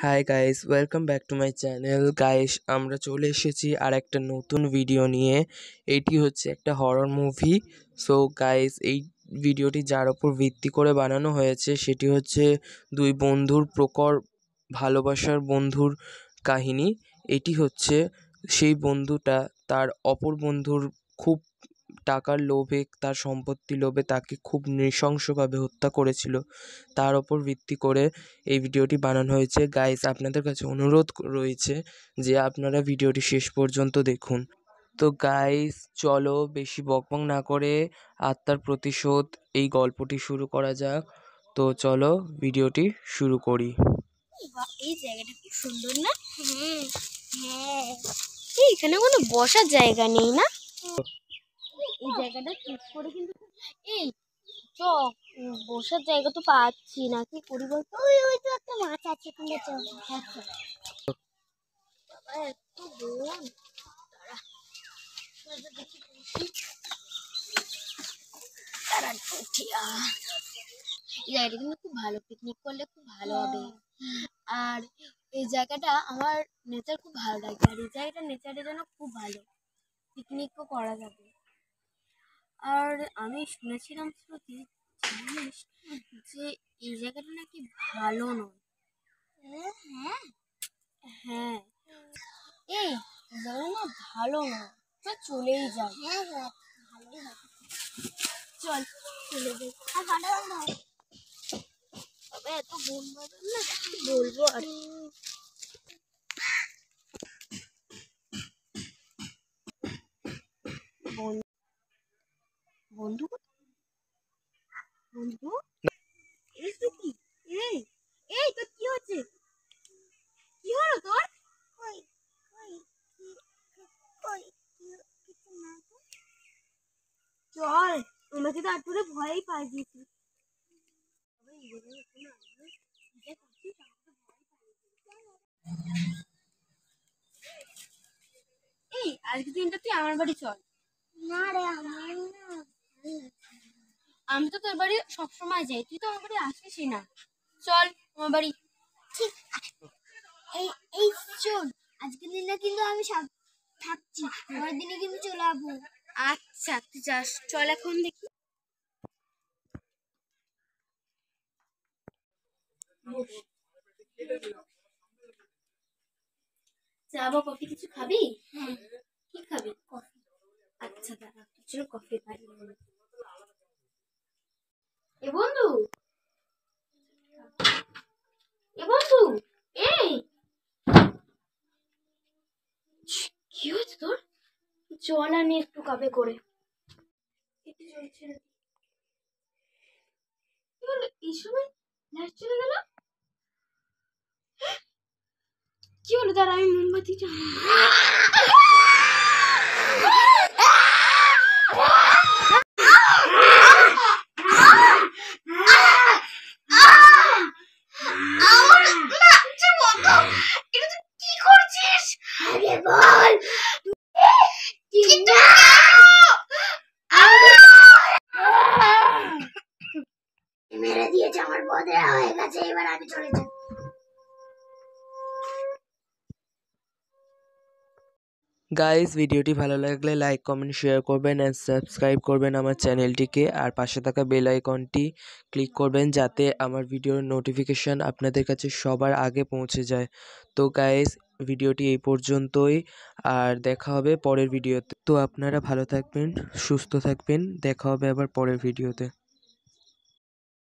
Hi guys, welcome back to my channel. Guys, আমরা চলে এসেছি আর একটা নতুন ভিডিও নিয়ে। এটি হচ্ছে একটা হরর মুভি। সো গাইস, এই ভিডিওটি যার ওপর ভিত্তি করে বানানো হয়েছে সেটি হচ্ছে দুই বন্ধুর প্রখর ভালোবাসার বন্ধুর কাহিনী। এটি হচ্ছে সেই বন্ধুটা তার অপর বন্ধুর খুব টাকার লোভে, তার সম্পত্তির লোভে তাকে খুব নৃশংসভাবে হত্যা করেছিল। তার ওপর ভিত্তি করে এই ভিডিওটি বানানো হয়েছে। গাইস, আপনাদের কাছে অনুরোধ রয়েছে যে আপনারা ভিডিওটি শেষ পর্যন্ত দেখুন। তো গাইস, চলো বেশি বকবক না করে আত্মার প্রতিশোধ এই গল্পটি শুরু করা যাক। তো চলো ভিডিওটি শুরু করি। এই জায়গাটা খুব সুন্দর না? হ্যাঁ হ্যাঁ, এখানে কোনো বসার জায়গা নেই না? এই জায়গাটা চুপ করে কিন্তু এই চ বসার জায়গা তো পাচ্ছি না, কি করি বলতো? ওই তো একটা মাছ আছে, কিন্তু এত বন। এই জায়গাটা কিন্তু খুব ভালো, পিকনিক করলে খুব ভালো হবে। আর এই জায়গাটা আমার নেচার খুব ভালো লাগে, আর এই জায়গাটা নেচারের জন্য খুব ভালো, পিকনিকও করা যাবে। আর আমি শুনেছিলাম শ্রুতি, জানিস যে এই জায়গাটা নাকি ভালো নয়। হ্যাঁ হ্যাঁ, এই জায়গাটা না ভালো নয়, তো চলেই যাই। হ্যাঁ হ্যাঁ, ভালোই হবে, চল চলে যাই। আর তবে এত বন বাঁধন না, কি বলবো আর। বন্ধু বন্ধু এই কি, এই এই তোর কি হচ্ছে? কি হলো তোর? কই কই কই কিছু না তো। চল, আমাকে তো আর তোরে ভয়ই পাই দিয়েছি। এই আজকে দিনটা তুই আমার বাড়ি চল। না রে, আমার না, আমি তো তোর বাড়ি সবসময় যাই, তুই তো আমার বাড়ি আসিসই না। চল আমার বাড়ি। ঠিক, এই এই চল, আজকের দিনটা কিন্তু আমি সব থাকছি, পরের দিনে কিন্তু চলে আসবো। আচ্ছা তুই যাস, চল এখন দেখি। চা বা কফি কিছু খাবি? হ্যাঁ। কি খাবি? কফি। আচ্ছা দাঁড়া, তোর জন্য কফি বানিয়ে আনি। এ বন্ধু, এ বন্ধু, এই কি হচ্ছে তোর? জল আনি একটু কাপে করে। একটু জল ছেড়ে দে। কি হলো এই সময়? লাইট চলে গেল। কি হলো? দাঁড়া, আমি মোমবাতিটা মেরে দিয়েছে, আমার বদরা হয়ে গেছে, এবার আমি চলে যাই। গাইস, ভিডিওটি ভালো লাগলে লাইক, কমেন্ট, শেয়ার করবেন অ্যান্ড সাবস্ক্রাইব করবেন আমার চ্যানেলটিকে। আর পাশে থাকা বেল আইকনটি ক্লিক করবেন যাতে আমার ভিডিওর নোটিফিকেশান আপনাদের কাছে সবার আগে পৌঁছে যায়। তো গাইস, ভিডিওটি এই পর্যন্তই, আর দেখা হবে পরের ভিডিওতে। তো আপনারা ভালো থাকবেন, সুস্থ থাকবেন, দেখা হবে আবার পরের ভিডিওতে।